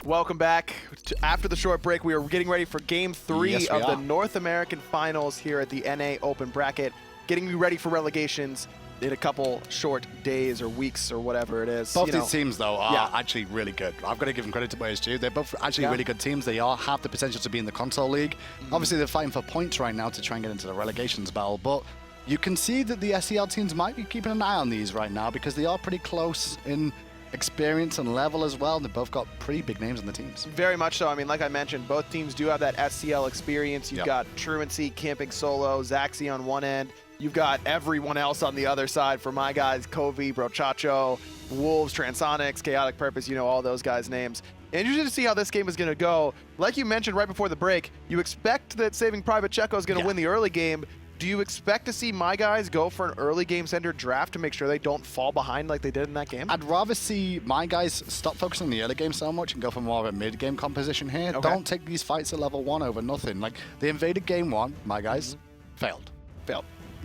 Welcome back. After the short break, we are getting ready for Game 3 of the North American Finals here at the NA Open Bracket. Getting you ready for relegations in a couple short days or weeks or whatever it is. Both these teams, though, are actually really good. I've got to give them credit to where it's due. They're both actually really good teams. They all have the potential to be in the console league. Obviously, they're fighting for points right now to try and get into the relegations battle, but you can see that the SEL teams might be keeping an eye on these right now because they are pretty close in experience and level as well. They've both got pretty big names on the teams. Very much so. I mean, like I mentioned, both teams do have that SCL experience. You've got Trauncii camping solo, Zachsy on one end. You've got everyone else on the other side for my guys, Coviiii, Brochacho, Wolves, Transonics, KhaoticPurposes, you know all those guys' names. Interested to see how this game is going to go. Like you mentioned right before the break, you expect that saving Private Checo is going to win the early game. Do you expect to see my guys go for an early game-centered draft to make sure they don't fall behind like they did in that game? I'd rather see my guys stop focusing on the early game so much and go for more of a mid-game composition here. Don't take these fights at level 1 over nothing. Like, they invaded game 1, my guys, failed.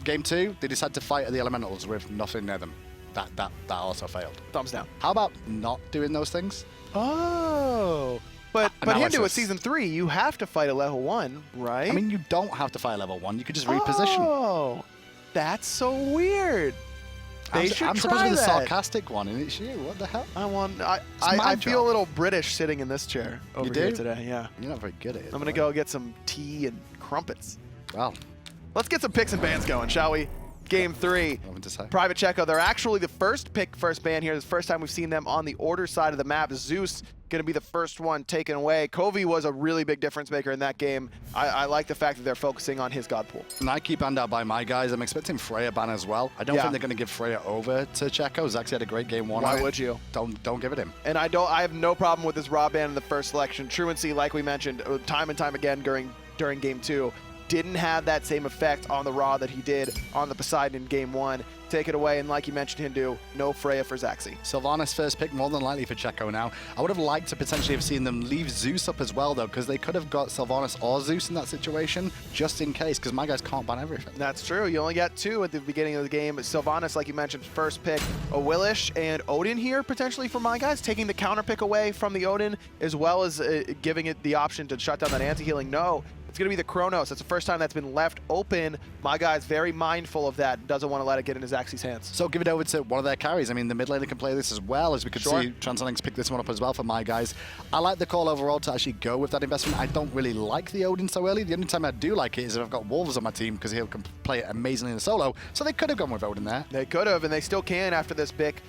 Game 2, they decided to fight at the elementals with nothing near them. That also failed. Thumbs down. How about not doing those things? Oh. But into a Season 3, you have to fight at level 1, right? I mean, you don't have to fight at level 1. You could just reposition. Oh, that's so weird. They should I'm try supposed to be the that. sarcastic one, and it's you. What the hell? I feel a little British sitting in this chair over here today. Yeah. You're not very good at it. I'm gonna go get some tea and crumpets. Well, let's get some picks and bans going, shall we? Game 3. Private Checo. They're actually the first ban here. This is the first time we've seen them on the order side of the map. Zeus going to be the first one taken away. Coviiii was a really big difference maker in that game. I like the fact that they're focusing on his god pool. Nike banned out by my guys. I'm expecting Freya ban as well. I don't think they're going to give Freya over to Checo. Zachsy had a great game 1. Why would you? Don't give it him. And I have no problem with this raw ban in the first selection. Trauncii, like we mentioned, time and time again during game 2. Didn't have that same effect on the Raw that he did on the Poseidon in game 1. Take it away, and like you mentioned, Hindu, no Freya for Zachsy. Sylvanus first pick, more than likely for Checo now. I would have liked to potentially have seen them leave Zeus up as well, though, because they could have got Sylvanus or Zeus in that situation, just in case, because my guys can't ban everything. That's true. You only got 2 at the beginning of the game. Sylvanus, like you mentioned, first pick. Awilix and Odin here, potentially for my guys, taking the counter pick away from the Odin, as well as giving it the option to shut down that anti-healing. No. It's going to be the Chronos. That's the first time that's been left open. My guy's very mindful of that. Doesn't want to let it get into Zachsy's hands. So give it over to one of their carries. I mean, the mid laner can play this as well, as we could see Transonics pick this one up as well for my guys. I like the call overall to actually go with that investment. I don't really like the Odin so early. The only time I do like it is if I've got Wolves on my team because he can play it amazingly in the solo. So they could have gone with Odin there. They could have, and they still can after this pick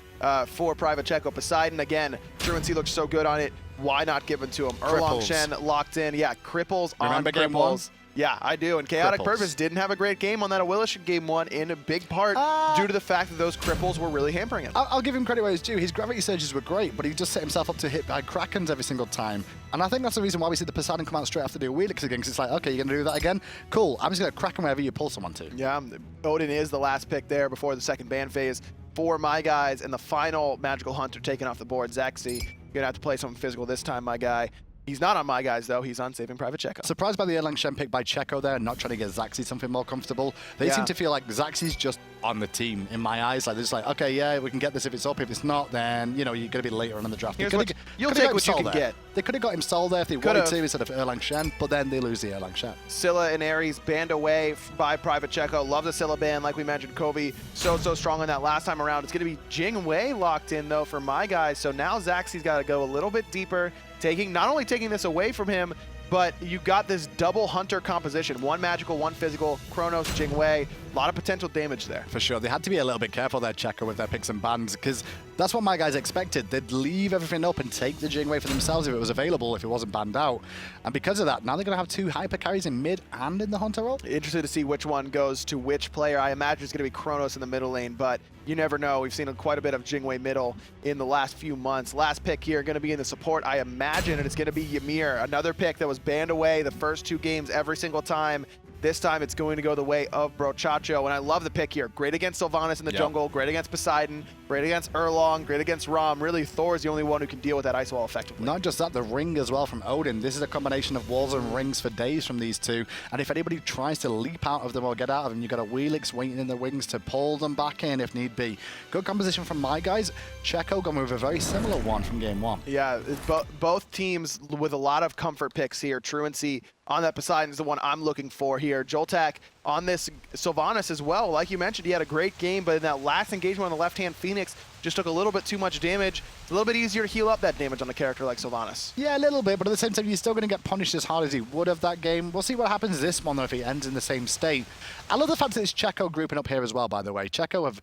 for Private Checo. Poseidon, again, Trauncii looks so good on it. Why not give it to him? Erlang, Shen locked in. Yeah, cripples on cripples. Yeah, I do. And KhaoticPurposes didn't have a great game on that Awilix in game 1 in a big part due to the fact that those cripples were really hampering him. I'll give him credit where it's due. His gravity surges were great, but he just set himself up to hit by Krakens every single time. And I think that's the reason why we see the Poseidon come out straight after the Awilix again, because it's like, okay, you're going to do that again? Cool. I'm just going to crack him wherever you pull someone to. Yeah, Odin is the last pick there before the second ban phase for my guys, and the final Magical Hunter taken off the board, Zachsy. You're going to have to play something physical this time, my guy. He's not on my guys, though. He's on saving Private Checo. Surprised by the Erlang Shen pick by Checo there, not trying to get Zachsy something more comfortable. They seem to feel like Zachsy's just on the team, in my eyes. Like, they're just like, okay, yeah, we can get this if it's up. If it's not, then, you know, you're going to be later on in the draft. You'll take what you can get. They could have got him Sol there if they wanted to instead of Erlang Shen, but then they lose the Erlang Shen. Scylla and Ares banned away by Private Checo. Love the Scylla ban, like we mentioned. Coviiii so strong on that last time around. It's going to be Jing locked in, though, for my guys. So now Zachsy's got to go a little bit deeper, not only taking this away from him, but you got this double hunter composition. 1 magical, 1 physical, Chronos, Jing. A lot of potential damage there. For sure. They had to be a little bit careful there, Checo, with their picks and bans, because that's what my guys expected. They'd leave everything up and take the Jing for themselves if it was available, if it wasn't banned out. And because of that, now they're going to have 2 hyper carries in mid and in the hunter role. Interested to see which one goes to which player. I imagine it's going to be Chronos in the middle lane, but you never know. We've seen quite a bit of Jing middle in the last few months. Last pick here going to be in the support, I imagine, and it's going to be Ymir. Another pick that was banned away the first 2 games every single time. This time it's going to go the way of Brochacho, and I love the pick here. Great against Sylvanus in the jungle, great against Poseidon, great against Erlang, great against Ram. Really, Thor is the only one who can deal with that ice wall effectively. Not just that, the ring as well from Odin. This is a combination of walls and rings for days from these two, and if anybody tries to leap out of them or get out of them, you've got Awilix waiting in the wings to pull them back in if need be. Good composition from my guys. Checo going with a very similar one from game one. Yeah, both teams with a lot of comfort picks here. Trauncii on that Poseidon is the one I'm looking for here. JoltaK on this Sylvanus as well. Like you mentioned, he had a great game, but in that last engagement on the left-hand Phoenix, just took a little bit too much damage. It's a little bit easier to heal up that damage on a character like Sylvanus. Yeah, a little bit, but at the same time, you're still going to get punished as hard as he would have that game. We'll see what happens this one, though, if he ends in the same state. I love the fact that it's Checo grouping up here as well, by the way. Checo have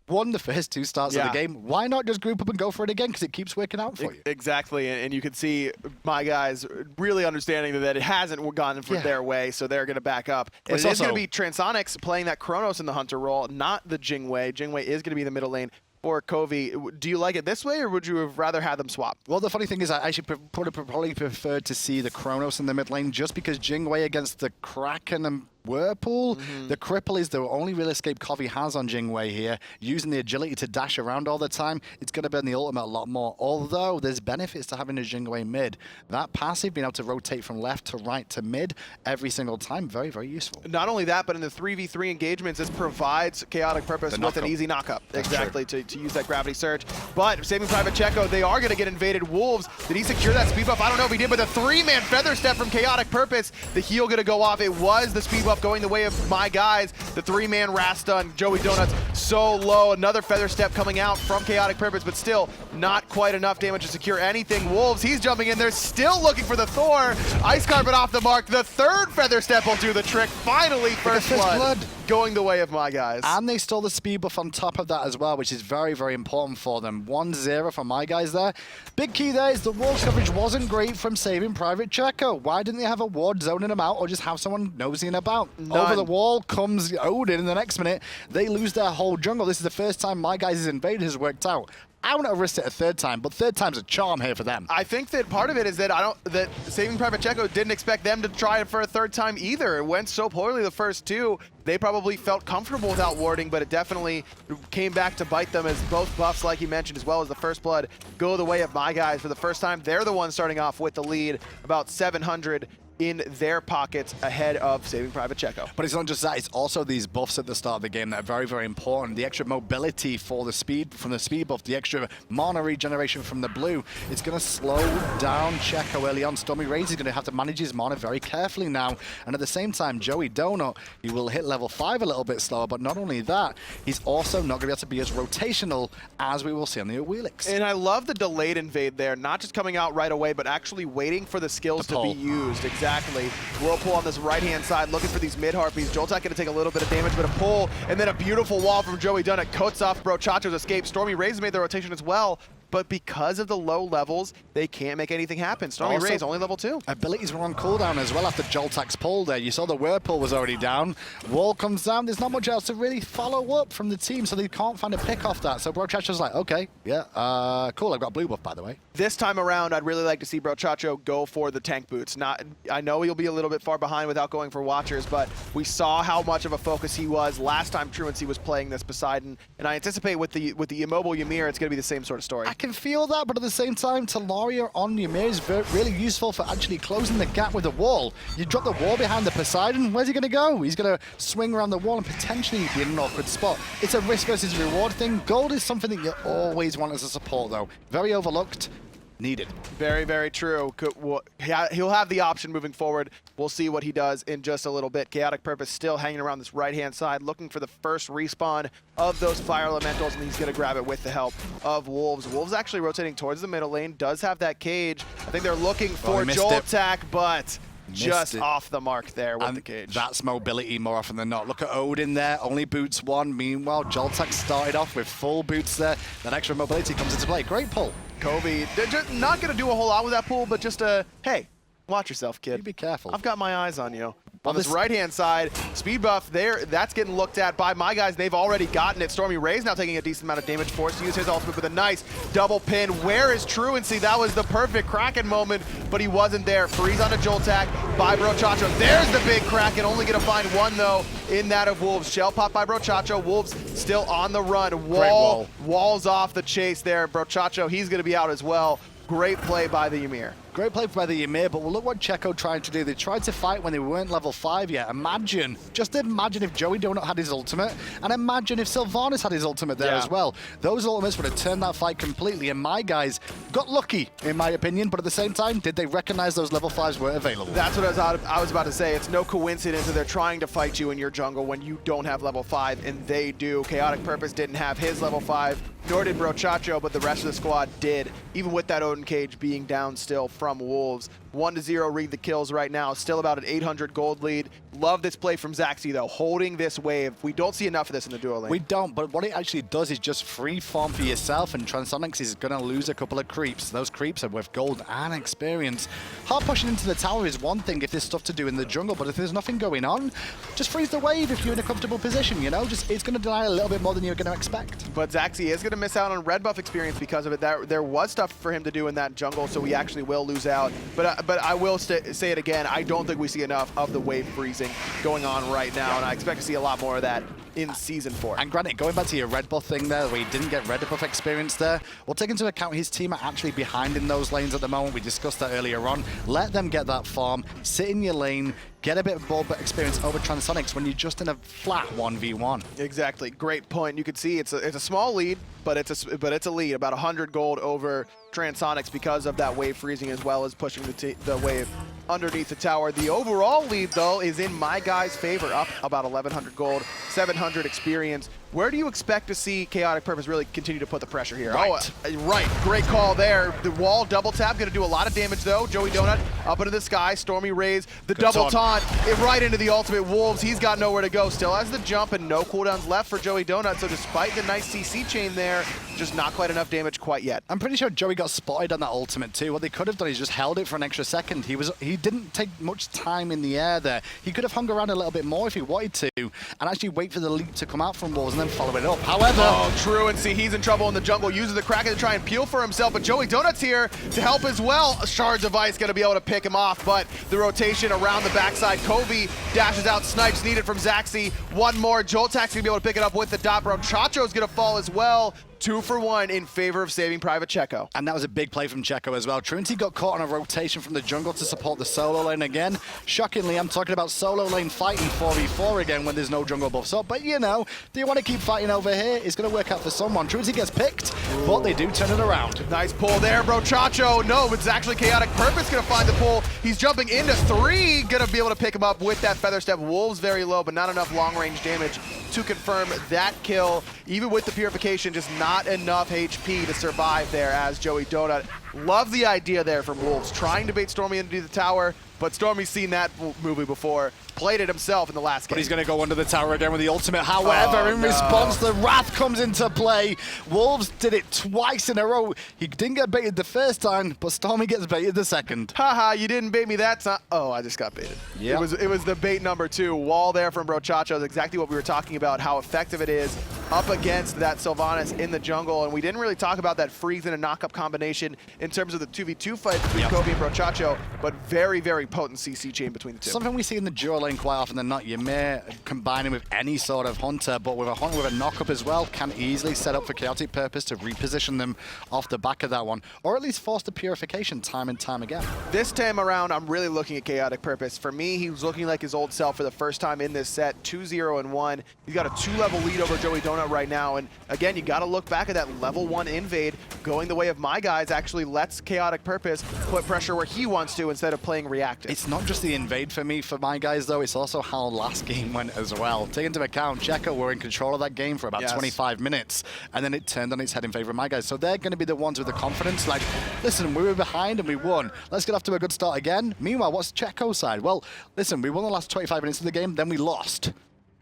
won the first two starts of the game. Why not just group up and go for it again? Because it keeps working out for you. Exactly, and you can see my guys really understanding that it hasn't gone for their way, so they're going to back up. And it is going to be Transonics playing that Chronos in the Hunter role, not the Jing Wei. Jing Wei is going to be in the middle lane for Coviiii. Do you like it this way, or would you have rather had them swap? Well, the funny thing is I actually probably preferred to see the Chronos in the mid lane just because Jing Wei against the Kraken and Whirlpool. The cripple is the only real escape Coviiii has on Jing Wei here. Using the agility to dash around all the time, it's going to burn the ultimate a lot more. Although there's benefits to having a Jing Wei mid. That passive, being able to rotate from left to right to mid every single time, very, very useful. Not only that, but in the 3v3 engagements, this provides KhaoticPurposes with an easy knockup. Exactly, to use that gravity surge. But saving Private Checo, they are going to get invaded. Wolves, did he secure that speed buff? I don't know if he did, but the 3-man feather step from KhaoticPurpose, the heal going to go off. It was the speed buff going the way of my guys. The 3-man Rasta and Joey Donuts so low. Another feather step coming out from KhaoticPurpose, but still not quite enough damage to secure anything. Wolves, he's jumping in there, still looking for the Thor. Ice Carpet off the mark. The third feather step will do the trick. Finally, first blood going the way of my guys. And they stole the speed buff on top of that as well, which is very, very important for them. 1-0 for my guys there. Big key there is the wall coverage wasn't great from saving Private Checo. Why didn't they have a ward zoning them out or just have someone nosing about? Over the wall comes Odin in the next minute. They lose their whole jungle. This is the first time my guys' invade has worked out. I wouldn't have risked it a third time, but third time's a charm here for them. I think that part of it is that that saving Private Checo didn't expect them to try it for a third time either. It went so poorly the first two. They probably felt comfortable without warding, but it definitely came back to bite them as both buffs, like you mentioned, as well as the first blood, go the way of my guys for the first time. They're the ones starting off with the lead, about 700 in their pockets ahead of saving Private Checo. But it's not just that, it's also these buffs at the start of the game that are very, very important. The extra mobility for the speed, from the speed buff, the extra mana regeneration from the blue. It's going to slow down Checo early on. StormyRays is going to have to manage his mana very carefully now. And at the same time, Joey Donut, he will hit level 5 a little bit slower, but not only that, he's also not going to be able to be as rotational as we will see on the Awilix. And I love the delayed invade there, not just coming out right away, but actually waiting for the skills to be used. Exactly. Whirlpool on this right-hand side, looking for these mid-harpies. JoltaK going to take a little bit of damage, but a pull, and then a beautiful wall from Joey Dunn. Cuts off Brochacho's escape. StormyRays made the rotation as well, but because of the low levels, they can't make anything happen. StormyRays only level 2. Abilities were on cooldown as well after JoltaK's pull there. You saw the Whirlpool was already down. Wall comes down. There's not much else to really follow up from the team, so they can't find a pick off that. So Brochacho's like, okay, yeah, cool. I've got blue buff, by the way. This time around, I'd really like to see Brochacho go for the tank boots. I know he'll be a little bit far behind without going for Watchers, but we saw how much of a focus he was last time Trauncii was playing this Poseidon, and I anticipate with the immobile Ymir, it's going to be the same sort of story. I can feel that, but at the same time, Talaria on Ymir is really useful for actually closing the gap with the wall. You drop the wall behind the Poseidon, where's he going to go? He's going to swing around the wall and potentially be in an awkward spot. It's a risk versus reward thing. Gold is something that you always want as a support, though. Very overlooked. Needed. Very, very true. He'll have the option moving forward. We'll see what he does in just a little bit. KhaoticPurpose still hanging around this right-hand side, looking for the first respawn of those fire elementals, and he's going to grab it with the help of Wolves. Wolves actually rotating towards the middle lane, does have that cage. I think they're looking for JoltaK, but just off the mark there with the cage. That's mobility more often than not. Look at Odin there, only boots 1. Meanwhile, JoltaK started off with full boots there. That extra mobility comes into play. Great pull. Coviiii, just not going to do a whole lot with that pull, but just hey, watch yourself, kid. You be careful. I've got my eyes on you. On this right-hand side, speed buff there, that's getting looked at by my guys. They've already gotten it. StormyRays now taking a decent amount of damage, forced to use his ultimate with a nice double pin. Where is Trauncii? That was the perfect Kraken moment, but he wasn't there. Freeze onto JoltaK by Brochacho. There's the big Kraken, only gonna find one though in that of Wolves. Shell pop by Brochacho. Wolves still on the run. Walls off the chase there. Brochacho, he's gonna be out as well. Great play by the Ymir. Great play by the Ymir, but look what Checo tried to do. They tried to fight when they weren't level 5 yet. Imagine, just imagine if Joey Donut had his ultimate, and imagine if Sylvanus had his ultimate there as well. Those ultimates would have turned that fight completely, and my guys got lucky, in my opinion, but at the same time, did they recognize those level 5s were available? That's what I was about to say. It's no coincidence that they're trying to fight you in your jungle when you don't have level 5, and they do. KhaoticPurpose didn't have his level 5, nor did Brochacho, but the rest of the squad did, even with that Odin cage being down still from Wolves. 1-0 read the kills right now. Still about an 800 gold lead. Love this play from Zachsy though, holding this wave. We don't see enough of this in the duo lane. We don't, but what it actually does is just free farm for yourself, and Transonics is going to lose a couple of creeps. Those creeps are worth gold and experience. Hard pushing into the tower is one thing if there's stuff to do in the jungle, but if there's nothing going on, just freeze the wave if you're in a comfortable position, you know? Just it's going to deny a little bit more than you're going to expect. But Zachsy is going to miss out on red buff experience because of it. There was stuff for him to do in that jungle, so we actually will lose out. But I will say it again, I don't think we see enough of the wave freezing going on right now, and I expect to see a lot more of that in Season 4. And granted, going back to your red buff thing there, where he didn't get red buff experience there, we'll take into account his team are actually behind in those lanes at the moment. We discussed that earlier on. Let them get that farm, sit in your lane, get a bit of ball experience over Transonics when you're just in a flat 1v1. Exactly, great point. You can see it's a small lead, but it's a lead, about 100 gold over Transonics because of that wave freezing as well as pushing the wave underneath the tower. The overall lead, though, is in my guys' favor, up about 1,100 gold, 700 experience. Where do you expect to see KhaoticPurpose really continue to put the pressure here? Right. Right. Great call there. The wall double tap going to do a lot of damage, though. Joey Donut up into the sky. StormyRays, the double taunt, right into the ultimate. Wolves, he's got nowhere to go. Still has the jump and no cooldowns left for Joey Donut. So despite the nice CC chain there, just not quite enough damage quite yet. I'm pretty sure Joey got spotted on that ultimate too. What they could have done is just held it for an extra second. He didn't take much time in the air there. He could have hung around a little bit more if he wanted to, and actually wait for the leap to come out from Wolves and then follow it up. However, Trauncii, he's in trouble in the jungle, uses the Kraken to try and peel for himself, but Joey Donut's here to help as well. Shards of Ice gonna be able to pick him off, but the rotation around the backside, Coviiii dashes out, snipes needed from Zachsy. One more, JoltaK's gonna be able to pick it up with the dot, bro. Chacho's gonna fall as well. 2 for 1 in favor of saving Private Checo. And that was a big play from Checo as well. Trauncii got caught on a rotation from the jungle to support the solo lane again. Shockingly, I'm talking about solo lane fighting 4v4 again when there's no jungle buffs up. But you know, do you want to keep fighting over here? It's going to work out for someone. Trauncii gets picked, but they do turn it around. Nice pull there, bro. Chacho, no, it's actually KhaoticPurpose going to find the pull. He's jumping into 3, going to be able to pick him up with that Feather Step. Wolves very low, but not enough long-range damage to confirm that kill. Even with the purification, just not enough HP to survive there as Joey Donut. Love the idea there from Wolves, trying to bait Stormy into the tower, but Stormy's seen that movie before. Played it himself in the last game. But he's going to go under the tower again with the ultimate. However, in response, the Wrath comes into play. Wolves did it twice in a row. He didn't get baited the first time, but Stormy gets baited the second. Haha, you didn't bait me that time. Oh, I just got baited. Yeah. It was the bait number 2. Wall there from Brochacho is exactly what we were talking about, how effective it is up against that Sylvanus in the jungle. And we didn't really talk about that freeze and a knock-up combination in terms of the 2v2 fight between Coviiii and Brochacho, but very, very potent CC chain between the two. Something we see in the duo lane quite often than not. Ymir combining with any sort of hunter, but with a hunter with a knock-up as well, can easily set up for KhaoticPurpose to reposition them off the back of that one, or at least force the purification time and time again. This time around, I'm really looking at KhaoticPurpose. For me, he was looking like his old self for the first time in this set, 2-0-1. He's got a 2-level lead over Joey Donut right now, and again, you got to look back at that level 1 invade. Going the way of my guys actually lets KhaoticPurpose put pressure where he wants to instead of playing reactive. It's not just the invade for me, for my guys, though. It's also how last game went as well. Take into account, Checo were in control of that game for about 25 minutes, and then it turned on its head in favor of my guys. So they're going to be the ones with the confidence, like, listen, we were behind and we won. Let's get off to a good start again. Meanwhile, what's Checo's side? Well, listen, we won the last 25 minutes of the game, then we lost.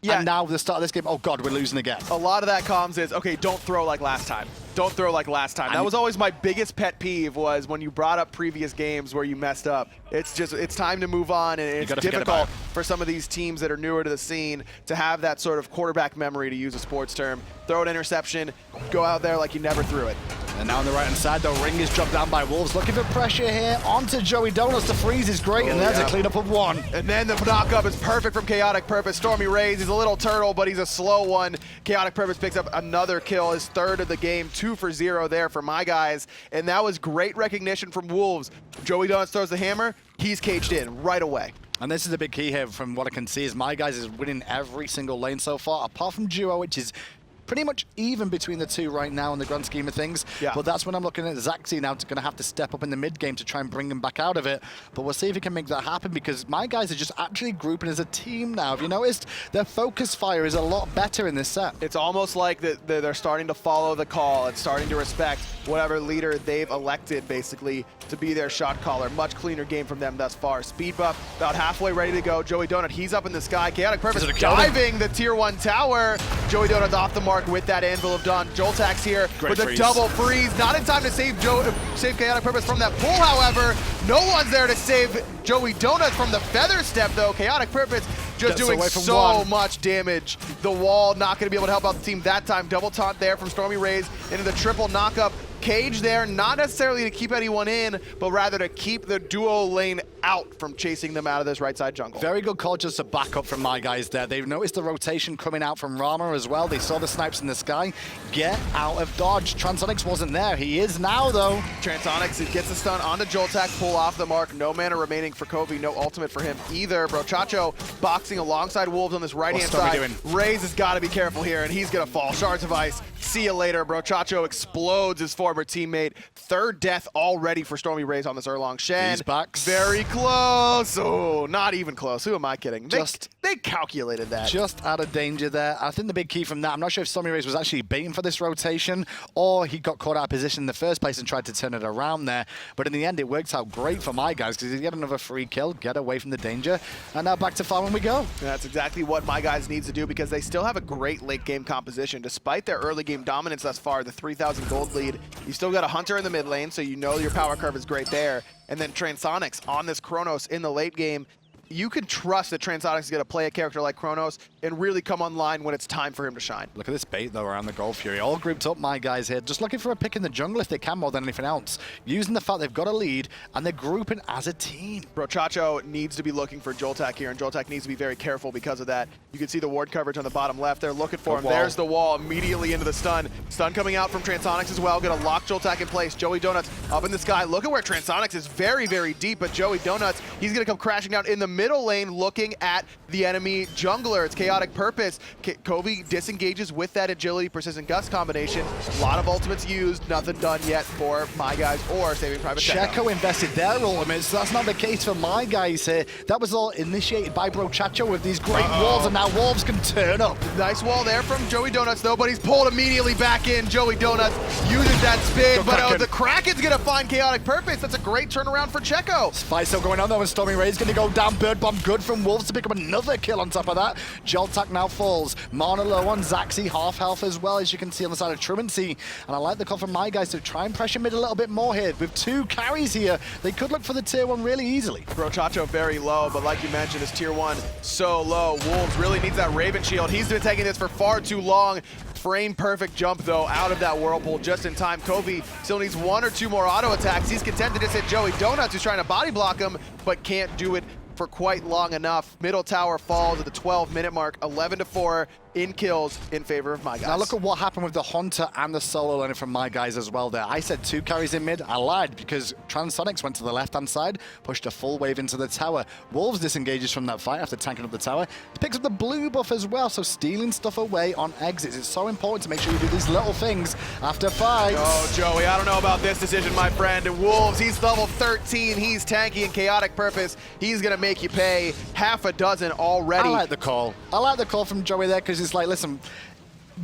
Yeah. And now, the start of this game, oh God, we're losing again. A lot of that comms is, okay, don't throw like last time. Don't throw like last time. That was always my biggest pet peeve, was when you brought up previous games where you messed up. It's just, it's time to move on, and it's difficult for some of these teams that are newer to the scene to have that sort of quarterback memory, to use a sports term. Throw an interception, go out there like you never threw it. And now on the right-hand side, though, Ring is dropped down by Wolves. Looking for pressure here onto Joey Donuts. The freeze is great, and there's a cleanup of one. And then the knock-up is perfect from KhaoticPurpose. StormyRays, he's a little turtle, but he's a slow one. KhaoticPurpose picks up another kill, his third of the game, 2 for 0 there for my guys. And that was great recognition from Wolves. Joey Donuts throws the hammer, he's caged in right away. And this is a big key here from what I can see, is my guys is winning every single lane so far, apart from Duo, which is pretty much even between the two right now in the grand scheme of things. Yeah. But that's when I'm looking at Zachsy now, going to have to step up in the mid game to try and bring him back out of it. But we'll see if he can make that happen, because my guys are just actually grouping as a team now. Have you noticed? Their focus fire is a lot better in this set. It's almost like they're starting to follow the call and starting to respect whatever leader they've elected, basically, to be their shot caller. Much cleaner game from them thus far. Speed buff about halfway ready to go. Joey Donut, he's up in the sky. KhaoticPurpose diving the tier 1 tower. Joey Donut's off the mark with that Anvil of Dawn. JoltaK's here with a double freeze. Not in time to save KhaoticPurpose from that pull, however. No one's there to save Joey Donuts from the feather step, though. KhaoticPurpose just doing so much damage. The wall not going to be able to help out the team that time. Double taunt there from StormyRays into the triple knockup. Cage there, not necessarily to keep anyone in, but rather to keep the duo lane out from chasing them out of this right side jungle. Very good call, just a backup from my guys there. They've noticed the rotation coming out from Rama as well. They saw the snipes in the sky. Get out of dodge. Transonics wasn't there. He is now, though. Transonics, it gets the stun onto JoltaK, pull off the mark. No mana remaining for Coviiii, no ultimate for him either. Brochacho boxing alongside Wolves on this right-hand side. Rays has got to be careful here, and he's going to fall. Shards of Ice, see you later. Brochacho explodes his former teammate. Third death already for StormyRays on this Erlang. Shen, very close. Oh, not even close. Who am I kidding? They calculated that. Just out of danger there. I think the big key from that, I'm not sure if StormyRays was actually baiting for this rotation, or he got caught out of position in the first place and tried to turn it around there. But in the end, it worked out great for my guys, because he get another free kill, get away from the danger, and now back to farming we go. And that's exactly what my guys needs to do, because they still have a great late game composition. Despite their early game dominance thus far, the 3,000 gold lead, you still got a Hunter in the mid lane, so you know your power curve is great there. And then Transonics on this Chronos in the late game. You can trust that Transonics is going to play a character like Chronos and really come online when it's time for him to shine. Look at this bait, though, around the Gold Fury. All grouped up, my guys here, just looking for a pick in the jungle if they can more than anything else. Using the fact they've got a lead, and they're grouping as a team. Brochacho needs to be looking for JoltaK here, and JoltaK needs to be very careful because of that. You can see the ward coverage on the bottom left. They're looking for him. There's the wall immediately into the stun. Stun coming out from Transonics as well. Going to lock JoltaK in place. Joey Donuts up in the sky. Look at where Transonics is very, very deep, but Joey Donuts, he's going to come crashing down in the middle lane looking at the enemy jungler. It's KhaoticPurpose. Coviiii disengages with that agility persistent gust combination. A lot of ultimates used, nothing done yet for my guys or saving Private Checo. Checo invested their ultimates, so that's not the case for my guys here. That was all initiated by Brochacho with these great walls, and now Wolves can turn up. Nice wall there from Joey Donuts, though, but he's pulled immediately back in. Joey Donuts uses that spin, but the Kraken's going to find KhaoticPurpose. That's a great turnaround for Checo. Fight still going on, though, and StormyRays going to go down. Bird Bomb good from Wolves to pick up another kill on top of that. JoltaK now falls. Mana low on Zachsy, half health as well, as you can see on the side of Trauncii. And I like the call from my guys to try and pressure mid a little bit more here. With 2 carries here, they could look for the tier 1 really easily. Brochacho very low, but like you mentioned, his tier 1 so low. Wolves really needs that Raven Shield. He's been taking this for far too long. Frame perfect jump, though, out of that whirlpool just in time. Coviiii still needs 1 or 2 more auto attacks. He's content to just hit Joey Donuts, who's trying to body block him, but can't do it for quite long enough. Middle tower falls at the 12-minute mark, 11-4 in kills in favor of my guys. Now look at what happened with the Hunter and the solo laner from my guys as well there. I said 2 carries in mid. I lied, because Transonics went to the left-hand side, pushed a full wave into the tower. Wolves disengages from that fight after tanking up the tower. He picks up the blue buff as well, so stealing stuff away on exits. It's so important to make sure you do these little things after fights. Oh, Joey, I don't know about this decision, my friend. And Wolves, he's level 13. He's tanky, and KhaoticPurpose, he's going to make you pay half a dozen already. I like the call. I like the call from Joey there, because it's like, listen,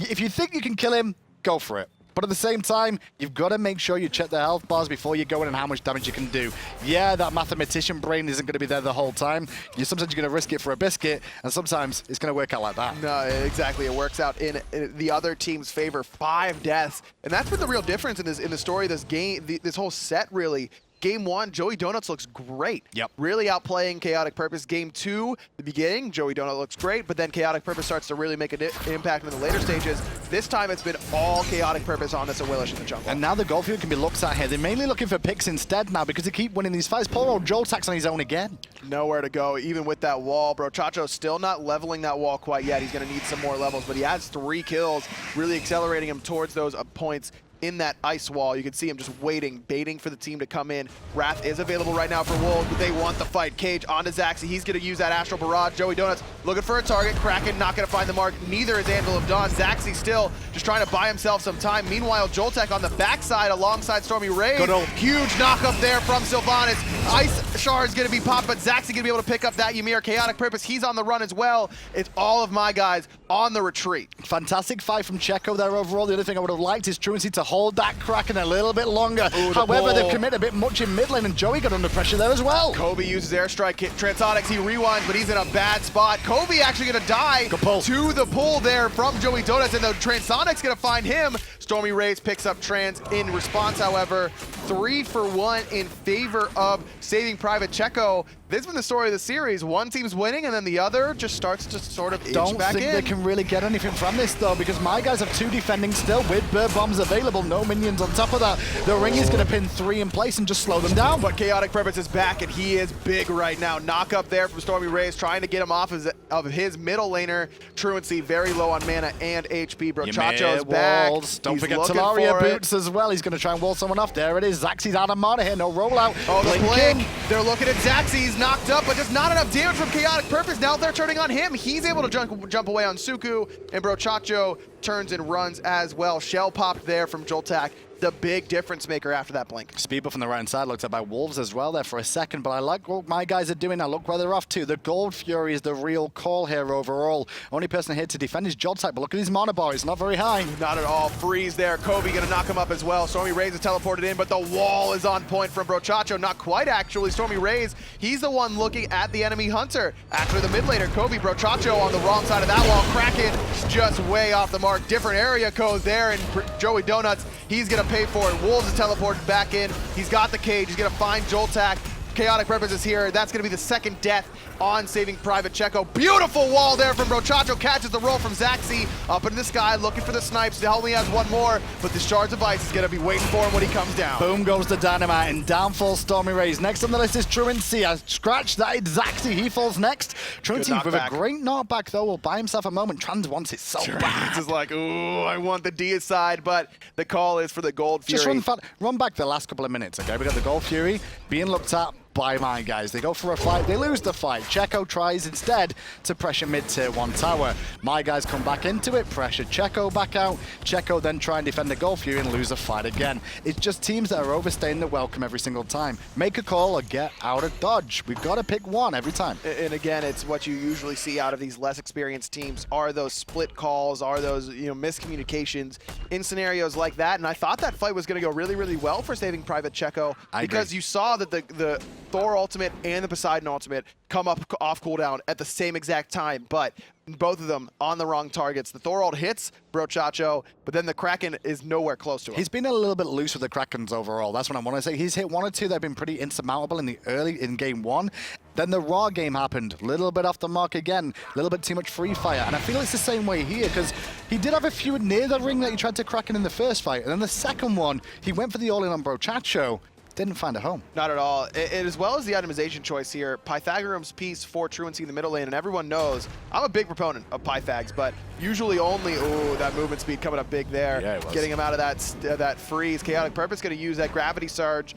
if you think you can kill him, go for it. But at the same time, you've got to make sure you check the health bars before you go in and how much damage you can do. Yeah, that mathematician brain isn't going to be there the whole time. Sometimes you're going to risk it for a biscuit, and sometimes it's going to work out like that. No, exactly. It works out in the other team's favor. 5 deaths. And that's been the real difference in the story of this game, this whole set, really. Game 1, Joey Donuts looks great. Yep. Really outplaying KhaoticPurpose. Game 2, the beginning, Joey Donut looks great, but then KhaoticPurpose starts to really make an impact in the later stages. This time it's been all KhaoticPurpose on this Awilix in the jungle. And now the goal field can be looked at here. They're mainly looking for picks instead now because they keep winning these fights. Poor old JoltaK's on his own again. Nowhere to go, even with that wall. Brochacho's still not leveling that wall quite yet. He's going to need some more levels, but he has 3 kills, really accelerating him towards those points in that ice wall. You can see him just waiting, baiting for the team to come in. Wrath is available right now for Wolves, but they want the fight. Cage onto Zachsy. He's going to use that Astral Barrage. Joey Donuts looking for a target. Kraken not going to find the mark. Neither is Anvil of Dawn. Zachsy still just trying to buy himself some time. Meanwhile, JoltaK on the backside alongside StormyRays. Huge knock up there from Sylvanus. Ice Shard is going to be popped, but Zachsy going to be able to pick up that Ymir. KhaoticPurpose, he's on the run as well. It's all of my guys on the retreat. Fantastic fight from Checo there overall. The other thing I would have liked is Trauncii to hold that Kraken a little bit longer. However, they've committed a bit much in mid lane, and Joey got under pressure there as well. Coviiii uses airstrike. Transonics, he rewinds, but he's in a bad spot. Coviiii actually going to die to the pull there from Joey Donuts, and the Transonics going to find him. StormyRays picks up Trans in response, however. 3 for 1 in favor of saving Private Checo. This has been the story of the series. One team's winning, and then the other just starts to sort of inch back in. Don't think they can really get anything from this, though, because my guys have 2 defending still with bird bombs available. No minions on top of that. The ring is going to pin 3 in place and just slow them down. But KhaoticPurpose is back, and he is big right now. Knock up there from StormyRays, trying to get him off of his middle laner. Trauncii very low on mana and HP. Brochacho's back. Don't forget Talaria boots as well. He's going to try and wall someone off. There it is. Zachsy's out of mana here. No rollout. Oh, the blink. They're looking at Zachsy. He's knocked up, but just not enough damage from KhaoticPurpose. Now they're turning on him. He's able to jump away on Suku, and Brochacho turns and runs as well. Shell popped there from JoltaK. The big difference maker after that blink. Speed buff on the right hand side looked at by Wolves as well there for a second, but I like what my guys are doing now. Look where they're off to. The Gold Fury is the real call here overall. Only person here to defend is JoltaK, but look at his mana bar. It's not very high. Not at all. Freeze there. Coviiii going to knock him up as well. StormyRays is teleported in, but the wall is on point from Brochacho. Not quite, actually. StormyRays, he's the one looking at the enemy hunter. Actually, the mid laner, Coviiii. Brochacho on the wrong side of that wall. Kraken just way off the mark. Different area code there, and Joey Donuts, he's going to pay for it. Wolves is teleported back in. He's got the cage. He's going to find JoltaK. KhaoticPurpose is here. That's going to be the second death on saving Private Checo. Beautiful wall there from Brochacho. Catches the roll from Zachsy. Up in the sky, looking for the snipes. He only has 1 more, but the Shards of Ice is going to be waiting for him when he comes down. Boom goes the dynamite, and down falls StormyRays. Next on the list is Trauncii. I scratched that. It's Zachsy. He falls next. Trauncii with a great knockback, though, will buy himself a moment. Trans wants it so bad. Trans is like, ooh, I want the deicide, but the call is for the Gold Fury. Just run back the last couple of minutes, okay? We got the Gold Fury being looked at by my guys. They go for a fight, they lose the fight. Checo tries instead to pressure mid-tier 1 tower. My guys come back into it, pressure Checo back out. Checo then try and defend the Gold Fury and lose a fight again. It's just teams that are overstaying the welcome every single time. Make a call or get out of dodge. We've got to pick one every time. And again, it's what you usually see out of these less experienced teams are those split calls, are those miscommunications in scenarios like that. And I thought that fight was going to go really, really well for saving Private Checo because you saw that the Thor ultimate and the Poseidon ultimate come up off cooldown at the same exact time, but both of them on the wrong targets. The Thor ult hits Brochacho, but then the Kraken is nowhere close to him. He's been a little bit loose with the Krakens overall. That's what I want to say. He's hit 1 or 2 that have been pretty insurmountable in game 1. Then the Raw game happened. A little bit off the mark again. A little bit too much free fire. And I feel it's the same way here because he did have a few near the ring that he tried to Kraken in the first fight. And then the second one, he went for the all-in on Brochacho. Didn't find a home. Not at all. As well as the itemization choice here, Pythagorum's piece for Trauncii in the middle lane, and everyone knows I'm a big proponent of Pythags, but usually only, that movement speed coming up big there. Yeah, it was. Getting him out of that freeze. KhaoticPurpose going to use that gravity surge,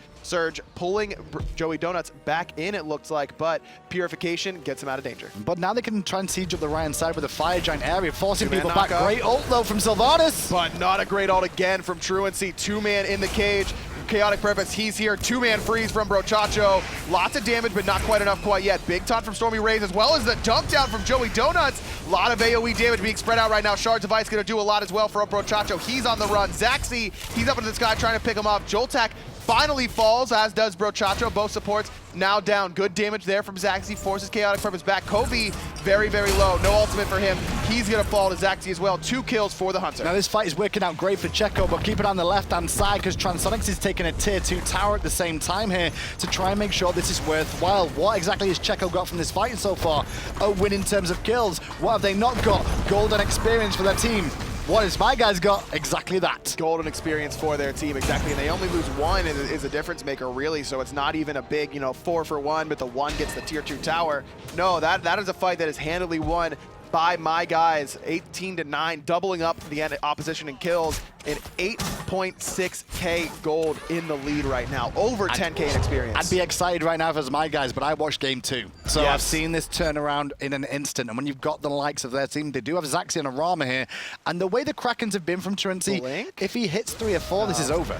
pulling Joey Donuts back in, it looks like, but Purification gets him out of danger. But now they can try and siege up the right-hand side with a Fire Giant area, forcing people back. Great ult, though, from Sylvanus. But not a great ult again from Trauncii. 2-man in the cage. KhaoticPurpose, he's here. Two-man freeze from Brochacho. Lots of damage, but not quite enough quite yet. Big taunt from StormyRays, as well as the dunk down from Joey Donuts. A lot of AoE damage being spread out right now. Shards of Ice going to do a lot as well for Brochacho. He's on the run. Zachsy, he's up into the sky trying to pick him up. JoltaK finally falls, as does Brochacho. Both supports now down. Good damage there from Zachsy. Forces KhaoticPurpose back. Coviiii, very, very low. No ultimate for him. He's going to fall to Zachsy as well. 2 kills for the Hunter. Now this fight is working out great for Checo, but keep it on the left-hand side because Transonics is taking a tier 2 tower at the same time here to try and make sure this is worthwhile. What exactly has Checo got from this fight so far? A win in terms of kills. What have they not got? Golden experience for their team. What has my guys got? Exactly that. Golden experience for their team, exactly. And they only lose 1 is a difference maker, really. So it's not even a big, 4 for 1, but the 1 gets the tier 2 tower. No, that is a fight that is handily won by my guys. 18-9, doubling up the opposition in kills, and 8.6k gold in the lead right now. Over 10k in experience. I'd be excited right now if it was my guys, but I watched game 2. So yes. I've seen this turn around in an instant. And when you've got the likes of their team, they do have Zachsy and a Rama here. And the way the Krakens have been from Trauncii, if he hits 3 or 4, this is over.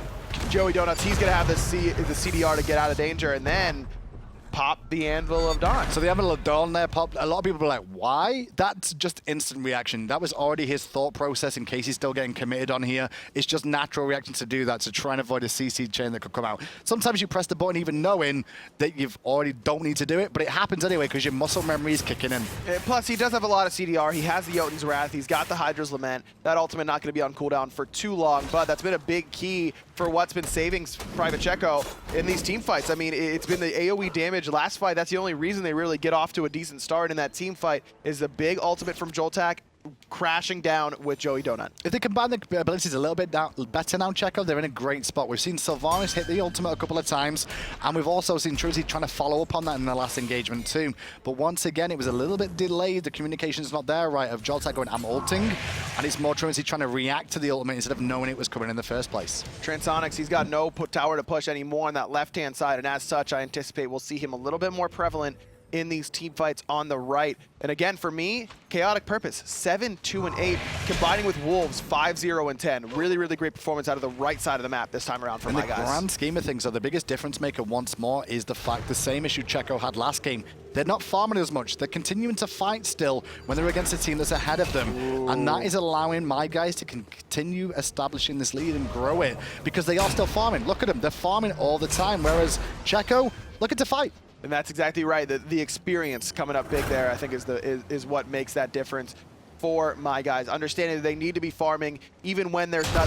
Joey Donuts, he's going to have the CDR to get out of danger, and then pop the Anvil of Dawn. So the Anvil of Dawn there popped. A lot of people were like, why? That's just instant reaction. That was already his thought process in case he's still getting committed on here. It's just natural reaction to do that, to try and avoid a CC chain that could come out. Sometimes you press the button even knowing that you've already don't need to do it, but it happens anyway because your muscle memory is kicking in. Plus, he does have a lot of CDR. He has the Jotun's Wrath. He's got the Hydra's Lament. That ultimate not going to be on cooldown for too long, but that's been a big key for what's been saving Private Checo in these team fights. I mean, it's been the AoE damage last fight. That's the only reason they really get off to a decent start in that team fight, is the big ultimate from JoltaK crashing down with Joey Donut. If they combine the abilities a little bit better now, Checo, they're in a great spot. We've seen Sylvanus hit the ultimate a couple of times, and we've also seen Trauncii trying to follow up on that in the last engagement too. But once again, it was a little bit delayed. The communication's not there, right, of JoltaK going, I'm ulting, and it's more Trauncii trying to react to the ultimate instead of knowing it was coming in the first place. Transonics, he's got no tower to push anymore on that left-hand side, and as such, I anticipate we'll see him a little bit more prevalent in these team fights on the right. And again, for me, KhaoticPurpose, 7-2-8, combining with Wolves, 5-0-10. Really, really great performance out of the right side of the map this time around for my guys. In the grand scheme of things, though, the biggest difference maker once more is the fact the same issue Checo had last game. They're not farming as much. They're continuing to fight still when they're against a team that's ahead of them. Ooh. And that is allowing my guys to continue establishing this lead and grow it, because they are still farming. Look at them. They're farming all the time, whereas Checo, looking to fight. And that's exactly right. The experience coming up big there, I think, is what makes that difference for my guys. Understanding that they need to be farming even when there's not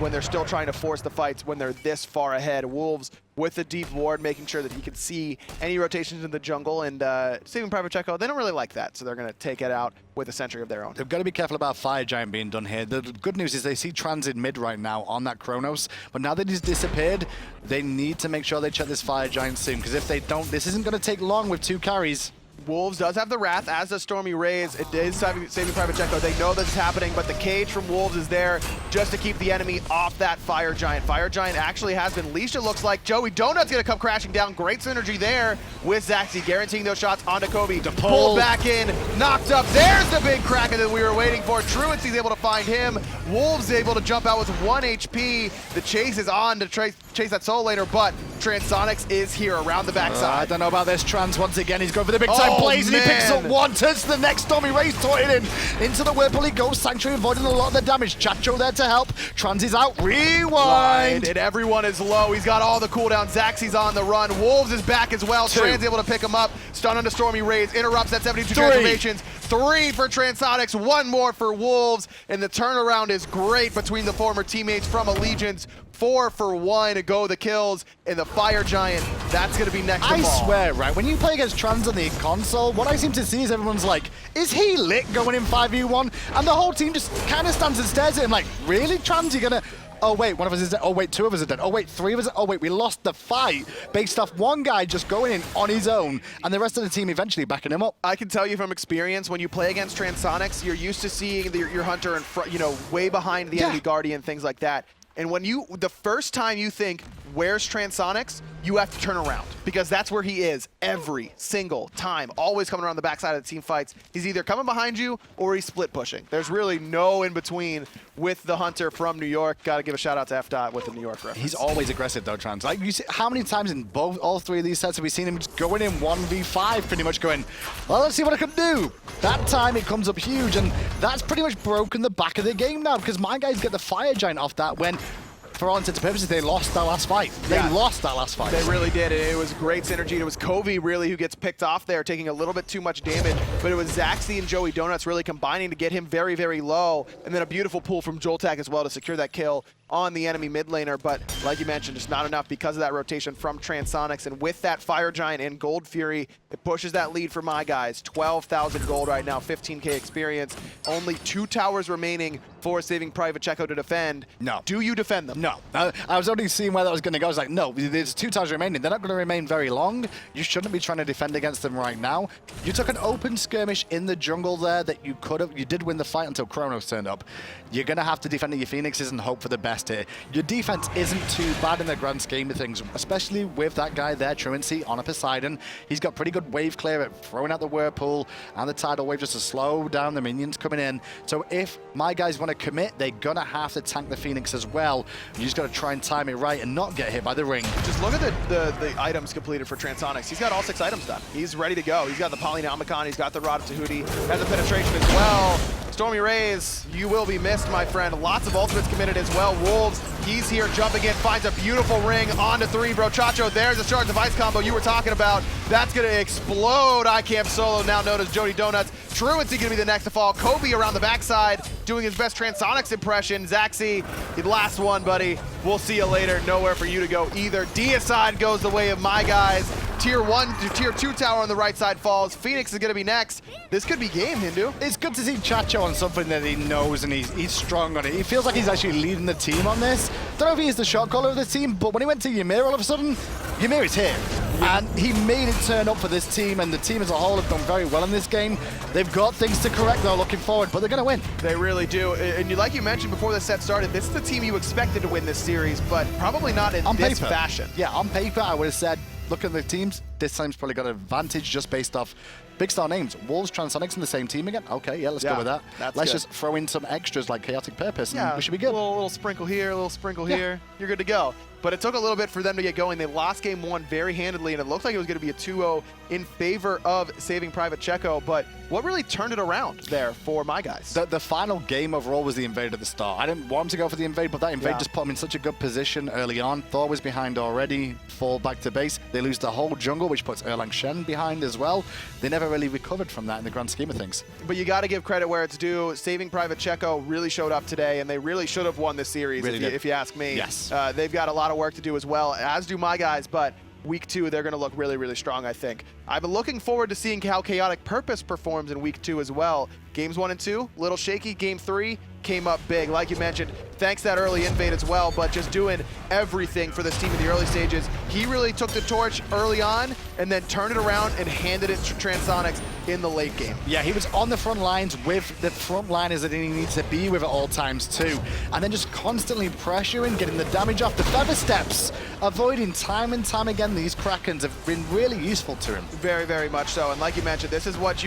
when they're still trying to force the fights when they're this far ahead. Wolves with the deep ward, making sure that he can see any rotations in the jungle, and saving Private Checo, they don't really like that, so they're going to take it out with a sentry of their own. They've got to be careful about Fire Giant being done here. The good news is they see Trans in mid right now on that Chronos, but now that he's disappeared, they need to make sure they check this Fire Giant soon, because if they don't, this isn't going to take long with 2 carries. Wolves does have the Wrath, as does StormyRays. It is saving Private Checo. They know this is happening, but the cage from Wolves is there just to keep the enemy off that Fire Giant. Fire Giant actually has been leashed, it looks like. Joey Donut's going to come crashing down. Great synergy there with Zachsy, guaranteeing those shots onto Coviiii. Pulled back in, knocked up. There's the big Kraken that we were waiting for. Trauncii's able to find him. Wolves able to jump out with 1 HP. The chase is on to chase that Soul Laner, but Transonics is here around the backside. I don't know about this. Trans once again, he's going for the big time plays, and he picks up 1, turns to the next StormyRays, taunting in. Into the Whirlpool he goes, Sanctuary avoiding a lot of the damage. Chacho there to help. Trans is out, rewind. And everyone is low. He's got all the cooldown. Zachsy's on the run. Wolves is back as well. 2. Trans able to pick him up. Stun onto StormyRays, interrupts that 72 transformations. 3 for Transonics, 1 more for Wolves, and the turnaround is great between the former teammates from Allegiance. 4 for 1 to go the kills, and the Fire Giant, that's going to be next to I ball. swear, right, when you play against Trans on the console, what I seem to see is everyone's like, is he lit going in 5v1? And the whole team just kind of stands and stares at him like, really, Trans, you're going to... Oh wait, 1 of us is dead. Oh wait, 2 of us are dead. Oh wait, 3 of us. Oh wait, we lost the fight based off 1 guy just going in on his own, and the rest of the team eventually backing him up. I can tell you from experience, when you play against Transonics, you're used to seeing your hunter in front, way behind the enemy guardian, things like that. And when the first time you think, where's Transonics, you have to turn around because that's where he is every single time. Always coming around the backside of the team fights. He's either coming behind you or he's split pushing. There's really no in between with the Hunter from New York. Got to give a shout out to FDOT with the New York reference. He's always aggressive though, Trans. Like, you see, how many times in all three of these sets have we seen him just going in 1v5, pretty much going, well, let's see what I can do. That time it comes up huge, and that's pretty much broken the back of the game now because my guys get the Fire Giant off that when, for all intents and purposes, they lost that last fight. They lost that last fight. They really did. It was great synergy. It was Coviiii really who gets picked off there, taking a little bit too much damage, but it was Zachsy and Joey Donuts really combining to get him very, very low, and then a beautiful pull from JoltaK as well to secure that kill on the enemy mid laner, but like you mentioned, just not enough because of that rotation from Transonics, and with that Fire Giant and Gold Fury, it pushes that lead for my guys. 12,000 gold right now, 15k experience, only 2 towers remaining for Saving Private Checo to defend. No. Do you defend them? No. I was only seeing where that was going to go. I was like, no, there's 2 towers remaining. They're not going to remain very long. You shouldn't be trying to defend against them right now. You took an open skirmish in the jungle there that you could have. You did win the fight until Chronos turned up. You're going to have to defend your Phoenixes and hope for the best here. Your defense isn't too bad in the grand scheme of things, especially with that guy there, Trauncii, on a Poseidon. He's got pretty good wave clear at throwing out the Whirlpool and the Tidal Wave just to slow down the minions coming in. So if my guys want to commit, they're going to have to tank the Phoenix as well. You just got to try and time it right and not get hit by the ring. Just look at the items completed for Transonics. He's got all 6 items done. He's ready to go. He's got the Polynomicon, he's got the Rod of Tahuti, has a penetration as well. StormyRays, you will be missed, my friend. Lots of ultimates committed as well. Wolves, he's here jumping in, finds a beautiful ring onto 3. Brochacho, there's a charge device combo you were talking about. That's going to explode iCamp Solo, now known as Jody Donuts. Trauncii going to be the next to fall. Coviiii around the backside, doing his best Transonics impression. Zachsy, the last one, buddy. We'll see you later. Nowhere for you to go either. Deicide goes the way of my guys. Tier 1 to Tier 2 tower on the right side falls. Phoenix is going to be next. This could be game, Hindu. It's good to see Chacho on something that he knows and he's strong on it. He feels like he's actually leading the team on this. Don't know if he's the shot caller of the team, but when he went to Ymir, all of a sudden, Ymir is here. And he made it turn up for this team, and the team as a whole have done very well in this game. They've got things to correct, though, looking forward, but they're going to win. They really do. And like you mentioned before the set started, this is the team you expected to win this series, but probably not in this fashion. Yeah, on paper, I would have said, look at the teams, this team's probably got an advantage just based off big star names. Wolves, Transonics in the same team again? Okay, yeah, let's go with that. Let's just throw in some extras like KhaoticPurpose and we should be good. A little sprinkle here, a little sprinkle here. You're good to go. But it took a little bit for them to get going. They lost game 1 very handedly, and it looked like it was going to be a 2-0 in favor of Saving Private Checo. But what really turned it around there for my guys? The final game overall was the invade at the start. I didn't want him to go for the invade, but that invade just put him in such a good position early on. Thor was behind already, fall back to base. They lose the whole jungle, which puts Erlang Shen behind as well. They never really recovered from that in the grand scheme of things. But you got to give credit where it's due. Saving Private Checo really showed up today, and they really should have won this series, if you ask me. Yes. They've got a lot of work to do as well, as do my guys, but week 2, they're going to look really, really strong, I think. I've been looking forward to seeing how KhaoticPurpose performs in week 2 as well. Games 1 and 2, little shaky. Game 3 came up big. Like you mentioned, thanks to that early invade as well, but just doing everything for this team in the early stages. He really took the torch early on and then turned it around and handed it to Transonics in the late game. Yeah, he was on the front lines with the front liners that he needs to be with at all times too. And then just constantly pressuring, getting the damage off the feather steps, avoiding time and time again. These Krakens have been really useful to him. Very, very much so. And like you mentioned, this is what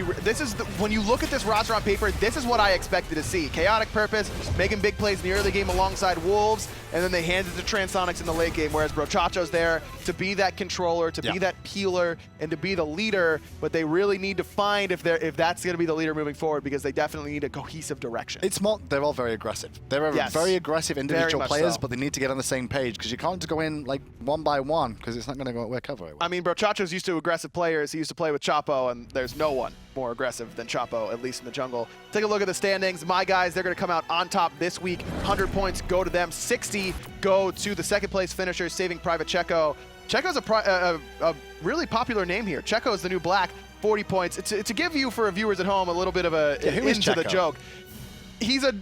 when you look at this roster on paper, this is what I expected to see. KhaoticPurpose making big plays in the early game alongside Wolves, and then they hand it to Transonics in the late game, whereas Brochacho's there to be that controller, to be that peeler, and to be the leader, but they really need to find if that's going to be the leader moving forward, because they definitely need a cohesive direction. They're all very aggressive. They're very aggressive individual players, but they need to get on the same page, because you can't just go in like one by one, because it's not going to work out very well. I mean, Brochacho's used to aggressive players. He used to play with Chapo, and there's no one more aggressive than Chapo, at least in the jungle. Take a look at the standings. My guys, they're going to come out on top this week. 100 points go to them. 60 go to the second place finisher, Saving Private Checo. Checo's a really popular name here. Checo is the new black. 40 points. To give you, for viewers at home, a little bit of a into the joke. He's a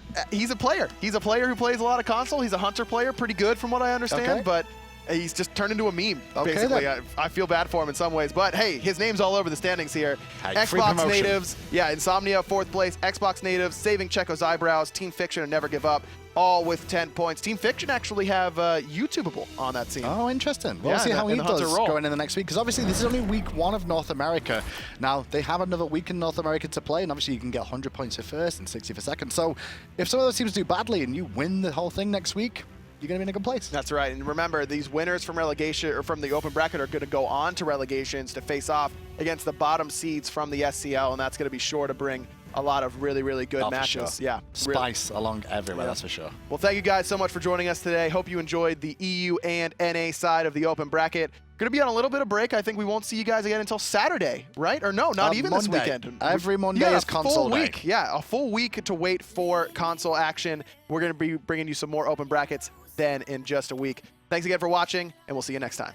player. He's a player who plays a lot of console. He's a hunter player, pretty good from what I understand. But he's just turned into a meme, Okay, basically. I feel bad for him in some ways, but hey, his name's all over the standings here. Hey, free Xbox promotion. natives, yeah, Insomnia, 4th place. Xbox natives, Saving Checo's Eyebrows, Team Fiction, and Never Give Up, all with 10 points. Team Fiction actually have YouTubeable on that team. Oh, interesting. We'll Yeah, see how in he the Hunter does role. going in the next week, because obviously this is only week 1 of North America. Now, they have another week in North America to play, and obviously you can get 100 points for first and 60 for second. So if some of those teams do badly and you win the whole thing next week, you're going to be in a good place. That's right. And remember, these winners from relegation or from the open bracket are going to go on to relegations to face off against the bottom seeds from the SCL, and that's going to be sure to bring a lot of really, really good matches. Sure. Yeah. Spice along everywhere, that's for sure. Well, thank you guys so much for joining us today. Hope you enjoyed the EU and NA side of the open bracket. Going to be on a little bit of break. I think we won't see you guys again until Saturday, right? Or no, not even Monday. this weekend. Every Monday is console full day. week. Yeah, a full week to wait for console action. We're going to be bringing you some more open brackets then in just a week. Thanks again for watching, and we'll see you next time.